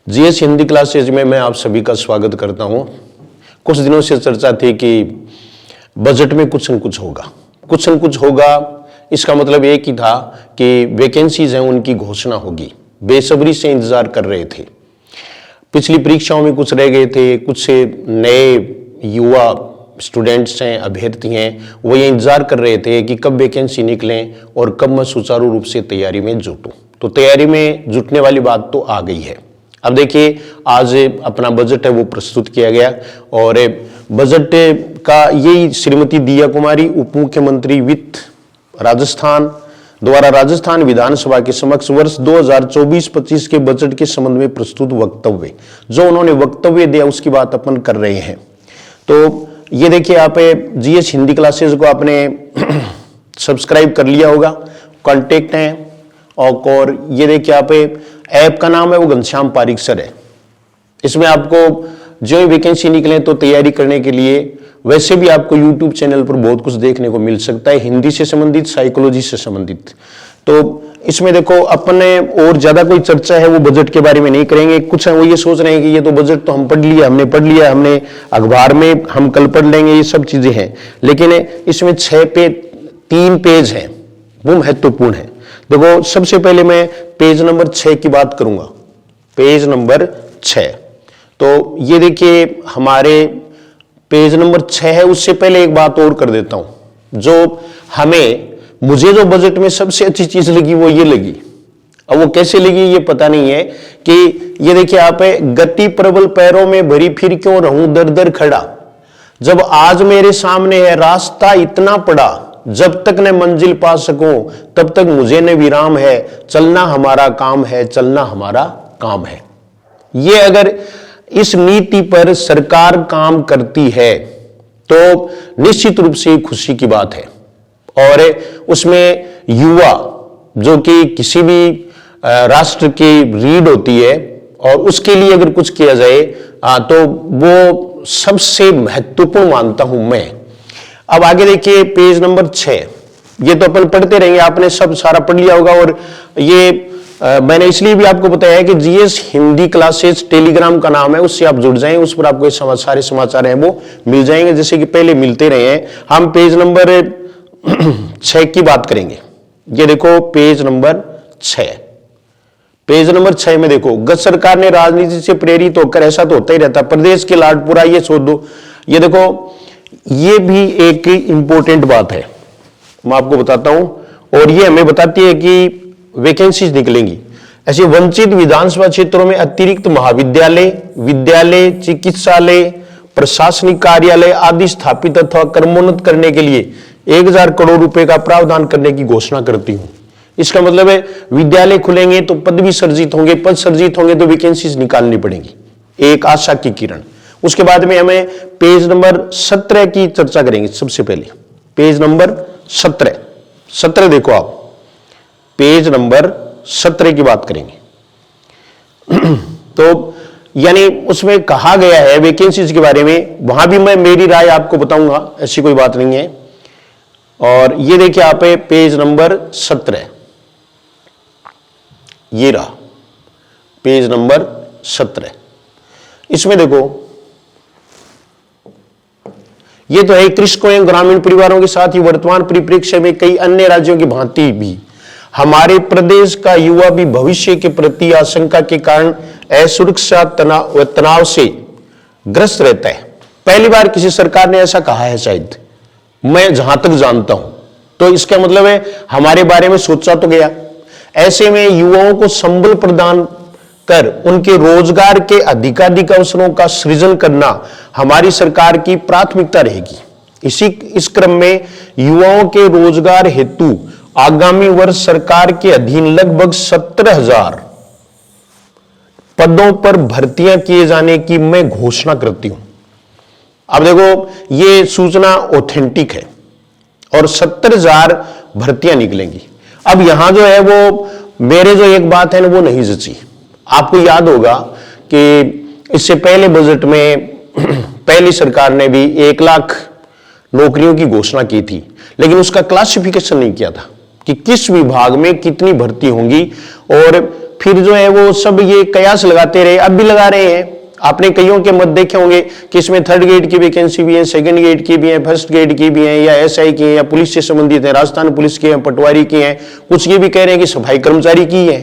GS Hindi classes में मैं आप सभी का स्वागत करता हूं। कुछ दिनों से चर्चा थी कि बजट में कुछ न कुछ होगा, कुछ न कुछ होगा। इसका मतलब एक ही था कि वैकेंसीज हैं उनकी घोषणा होगी। बेसब्री से इंतजार कर रहे थे। पिछली परीक्षाओं में कुछ रह गए थे, कुछ नए युवा स्टूडेंट्स हैं, अभ्यर्थी हैं, वो ये इंतजार कर रहे थे कि कब वैकेंसी निकलें और कब मैं सुचारू रूप से तैयारी में जुटूं। तो तैयारी में जुटने वाली बात तो आ गई है। अब देखिए, आज अपना बजट है वो प्रस्तुत किया गया और बजट का यही श्रीमती दिया कुमारी उप मुख्यमंत्री वित्त राजस्थान द्वारा राजस्थान विधानसभा के समक्ष वर्ष 2024-25 के बजट के संबंध में प्रस्तुत वक्तव्य, जो उन्होंने वक्तव्य दिया उसकी बात अपन कर रहे हैं। तो ये देखिए, आप जीएस हिंदी क्लासेस को आपने सब्सक्राइब कर लिया होगा, कांटेक्ट हैं। और ये देखिए, आप ऐप का नाम है वो घनश्याम पारीक सर है। इसमें आपको जो वैकेंसी निकले तो तैयारी करने के लिए, वैसे भी आपको यूट्यूब चैनल पर बहुत कुछ देखने को मिल सकता है, हिंदी से संबंधित, साइकोलॉजी से संबंधित। तो इसमें देखो, अपने और ज्यादा कोई चर्चा है वो बजट के बारे में नहीं करेंगे। कुछ है वो ये सोच रहे हैं कि ये तो बजट तो हम पढ़ लिया, हमने अखबार में हम कल पढ़ लेंगे, ये सब चीजें हैं। लेकिन इसमें 3 पेज हैं, वो महत्वपूर्ण है। देखो, सबसे पहले मैं पेज नंबर 6 की बात करूंगा। पेज नंबर 6, तो ये देखिए हमारे पेज नंबर 6 है। उससे पहले एक बात और कर देता हूं, जो मुझे जो बजट में सबसे अच्छी चीज लगी वो ये लगी। अब वो कैसे लगी ये पता नहीं है कि ये देखिए आप, गति प्रबल पैरों में भरी फिर क्यों रहूं दर दर खड़ा, जब आज मेरे सामने है रास्ता इतना पड़ा, जब तक न मंजिल पा सकूं तब तक मुझे न विराम है, चलना हमारा काम है, चलना हमारा काम है। ये अगर इस नीति पर सरकार काम करती है तो निश्चित रूप से खुशी की बात है। और उसमें युवा, जो कि किसी भी राष्ट्र की रीढ़ होती है, और उसके लिए अगर कुछ किया जाए तो वो सबसे महत्वपूर्ण मानता हूं मैं। अब आगे देखिए, पेज नंबर 6, ये तो अपन पढ़ते रहेंगे, आपने सब सारा पढ़ लिया होगा। और ये मैंने इसलिए भी आपको बताया है कि जीएस हिंदी क्लासेस टेलीग्राम का नाम है, उससे आप जुड़ जाएं, उस पर आपको सारे समाचार हैं वो मिल जाएंगे, जैसे कि पहले मिलते रहे हैं। हम पेज नंबर 6 की बात करेंगे। ये देखो पेज नंबर 6। पेज नंबर 6 में देखो, गत सरकार ने राजनीति से प्रेरित होकर, ऐसा तो होता ही रहता, प्रदेश के लाडपुरा ये सोच दो। ये देखो, ये भी एक इंपॉर्टेंट बात है, मैं आपको बताता हूं। और ये हमें बताती है कि वैकेंसीज निकलेंगी। ऐसे वंचित विधानसभा क्षेत्रों में अतिरिक्त महाविद्यालय, विद्यालय, चिकित्सालय, प्रशासनिक कार्यालय आदि स्थापित अथवा क्रमोन्नत करने के लिए 1000 करोड़ रुपए का प्रावधान करने की घोषणा करती हूं। इसका मतलब है, विद्यालय खुलेंगे तो पद भी सर्जित होंगे, पद सर्जित होंगे तो वैकेंसीज निकालनी पड़ेंगी। एक आशा की किरण। उसके बाद में हमें पेज नंबर 17 की चर्चा करेंगे। सबसे पहले पेज नंबर 17 देखो आप, पेज नंबर 17 की बात करेंगे। तो यानी उसमें कहा गया है वैकेंसीज के बारे में, वहां भी मैं मेरी राय आपको बताऊंगा, ऐसी कोई बात नहीं है। और ये देखिए आप, पेज नंबर 17, ये रहा पेज नंबर 17। इसमें देखो, ये तो है कृषकों एवं ग्रामीण परिवारों के साथ ही वर्तमान परिप्रेक्ष्य में कई अन्य राज्यों की भांति भी हमारे प्रदेश का युवा भी भविष्य के प्रति आशंका के कारण असुरक्षा तनाव से ग्रस्त रहता है। पहली बार किसी सरकार ने ऐसा कहा है, शायद मैं जहां तक जानता हूं। तो इसका मतलब है हमारे बारे में सोचा तो गया। ऐसे में युवाओं को संबल प्रदान कर उनके रोजगार के अधिकाधिक अवसरों का सृजन करना हमारी सरकार की प्राथमिकता रहेगी। इस क्रम में युवाओं के रोजगार हेतु आगामी वर्ष सरकार के अधीन लगभग 17,000 पदों पर भर्तियां किए जाने की मैं घोषणा करती हूं। अब देखो, ये सूचना ऑथेंटिक है और 70,000 भर्तियां निकलेंगी। अब यहां जो है वो मेरे जो एक बात है ना वो नहीं जची। आपको याद होगा कि इससे पहले बजट में पहली सरकार ने भी 1 लाख नौकरियों की घोषणा की थी, लेकिन उसका क्लासिफिकेशन नहीं किया था कि किस विभाग में कितनी भर्ती होंगी और फिर जो है वो सब ये कयास लगाते रहे, अब भी लगा रहे हैं। आपने कईयों के मत देखे होंगे कि इसमें थर्ड ग्रेड की वैकेंसी भी है, सेकंड ग्रेड की भी है, फर्स्ट ग्रेड की भी है, या एसआई की है, या पुलिस से संबंधित है, राजस्थान पुलिस की है, पटवारी की है, कुछ ये भी कह रहे हैं कि सफाई कर्मचारी की है।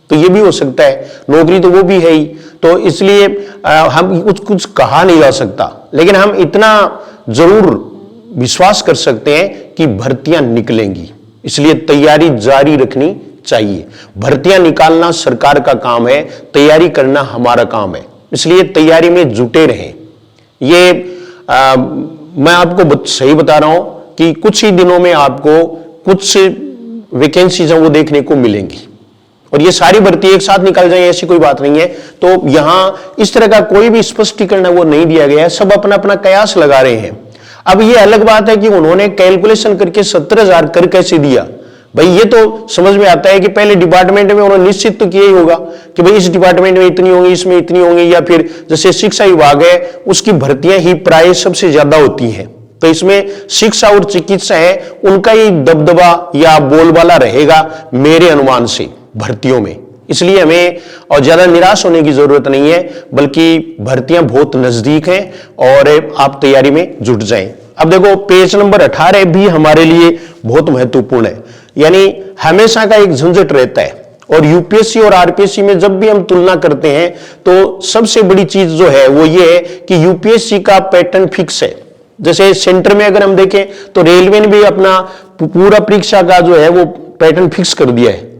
तो ये भी हो सकता है, नौकरी तो वो भी है ही। तो इसलिए हम कुछ कहा नहीं जा सकता, लेकिन हम इतना जरूर विश्वास कर सकते हैं कि भर्तियां निकलेंगी, इसलिए तैयारी जारी रखनी चाहिए। भर्तियां निकालना सरकार का काम है, तैयारी करना हमारा काम है, इसलिए तैयारी में जुटे रहें। ये मैं आपको सही बता रहा हूं कि कुछ ही दिनों में आपको कुछ वैकेंसीज वो देखने को मिलेंगी, और ये सारी भर्ती एक साथ निकाल जाए ऐसी कोई बात नहीं है। तो यहां इस तरह का कोई भी स्पष्टीकरण वो नहीं दिया गया है, सब अपना अपना कयास लगा रहे हैं। अब ये अलग बात है कि उन्होंने कैलकुलेशन करके 17,000 कर कैसे दिया, भाई ये तो समझ में आता है कि पहले डिपार्टमेंट में उन्होंने निश्चित तो किया ही होगा कि भाई इस डिपार्टमेंट में इतनी होंगी, इसमें इतनी होंगी, या फिर जैसे शिक्षा विभाग है उसकी भर्तियां ही प्राय सबसे ज्यादा होती हैं, तो इसमें शिक्षा और चिकित्सा है उनका ही दबदबा या बोलबाला रहेगा मेरे अनुमान से भर्तियों में। इसलिए हमें और ज्यादा निराश होने की जरूरत नहीं है, बल्कि भर्तियां बहुत नजदीक हैं और आप तैयारी में जुट जाएं। अब देखो पेज नंबर 18 भी हमारे लिए बहुत महत्वपूर्ण है, यानी हमेशा का एक झंझट रहता है, और यूपीएससी और आरपीएससी में जब भी हम तुलना करते हैं तो सबसे बड़ी चीज जो है वो ये है कि यूपीएससी का पैटर्न फिक्स है। जैसे सेंटर में अगर हम देखें तो रेलवे ने भी अपना पूरा परीक्षा का जो है वो पैटर्न फिक्स कर दिया है,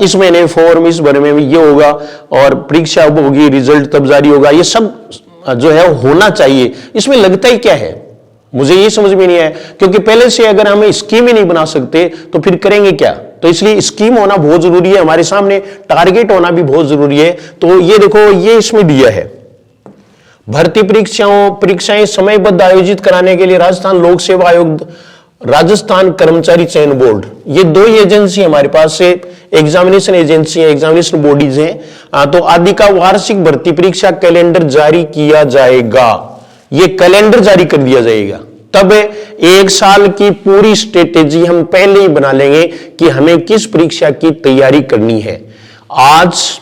इस महीने फॉर्म इस महीने में ये होगा और परीक्षा होगी, रिजल्ट तब जारी होगा, ये सब जो है होना चाहिए। इसमें लगता ही क्या है, मुझे ये समझ में नहीं आया, क्योंकि पहले से अगर हमें स्कीम ही नहीं बना सकते तो फिर करेंगे क्या। तो इसलिए स्कीम होना बहुत जरूरी है, हमारे सामने टारगेट होना भी बहुत जरूरी है। तो ये देखो ये इसमें दिया है, भर्ती परीक्षाएं समयबद्ध आयोजित कराने के लिए राजस्थान लोक सेवा आयोग, राजस्थान कर्मचारी चयन बोर्ड, ये दो ही एजेंसी हमारे पास से एग्जामिनेशन एजेंसी है, एग्जामिनेशन बॉडीज हैं। तो आदि का वार्षिक भर्ती परीक्षा कैलेंडर जारी किया जाएगा, ये कैलेंडर जारी कर दिया जाएगा, तब एक साल की पूरी स्ट्रेटेजी हम पहले ही बना लेंगे कि हमें किस परीक्षा की तैयारी करनी है। आज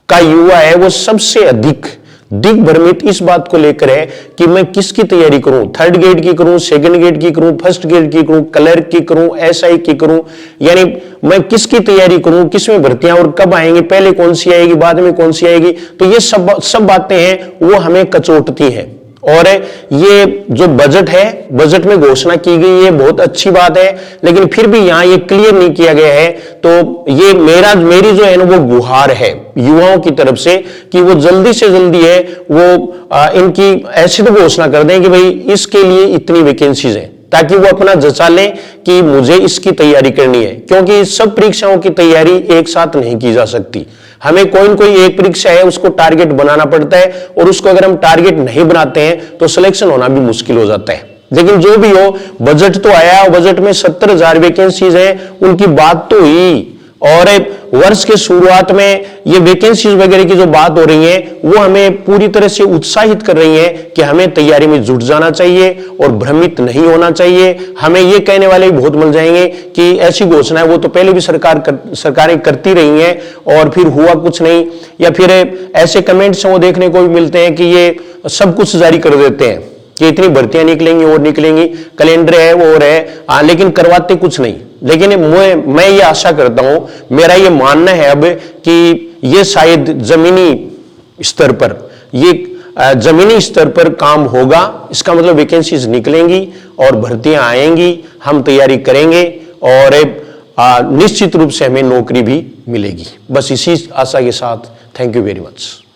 का युवा है वो सबसे अधिक दिग्भ्रमित इस बात को लेकर है कि मैं किसकी तैयारी करूं, थर्ड ग्रेड की करूं, सेकंड ग्रेड की करूं, फर्स्ट ग्रेड की करूं, क्लर्क की करूं, एसआई की करूं, यानी मैं किसकी तैयारी करूं, किसमें भर्तियां और कब आएंगी, पहले कौन सी आएगी बाद में कौन सी आएगी। तो ये सब बातें हैं वो हमें कचोटती हैं। और ये जो बजट है, बजट में घोषणा की गई है, बहुत अच्छी बात है, लेकिन फिर भी यहां ये क्लियर नहीं किया गया है। तो ये मेरी जो है ना वो गुहार है युवाओं की तरफ से कि वो जल्दी से जल्दी है वो इनकी ऐसी तो घोषणा कर दें कि भाई इसके लिए इतनी वैकेंसीज हैं, ताकि वो अपना जचा लें कि मुझे इसकी तैयारी करनी है, क्योंकि सब परीक्षाओं की तैयारी एक साथ नहीं की जा सकती। हमें कोई न कोई एक परीक्षा है उसको टारगेट बनाना पड़ता है, और उसको अगर हम टारगेट नहीं बनाते हैं तो सिलेक्शन होना भी मुश्किल हो जाता है। लेकिन जो भी हो, बजट तो आया, बजट में 70,000 वैकेंसीज हैं, उनकी बात तो हुई, और वर्ष के शुरुआत में ये वैकेंसीज वगैरह की जो बात हो रही है वो हमें पूरी तरह से उत्साहित कर रही है कि हमें तैयारी में जुट जाना चाहिए और भ्रमित नहीं होना चाहिए। हमें ये कहने वाले भी बहुत मिल जाएंगे कि ऐसी घोषणा है वो तो पहले भी सरकारें करती रही हैं और फिर हुआ कुछ नहीं, या फिर ऐसे कमेंट्स वो देखने को भी मिलते हैं कि ये सब कुछ जारी कर देते हैं कि इतनी भर्तियां निकलेंगी और निकलेंगी, कैलेंडर है वो और है, लेकिन करवाते कुछ नहीं। लेकिन मैं ये आशा करता हूं, मेरा ये मानना है अब कि ये शायद जमीनी स्तर पर काम होगा। इसका मतलब वैकेंसीज निकलेंगी और भर्तियां आएंगी, हम तैयारी करेंगे और निश्चित रूप से हमें नौकरी भी मिलेगी। बस इसी आशा के साथ थैंक यू वेरी मच।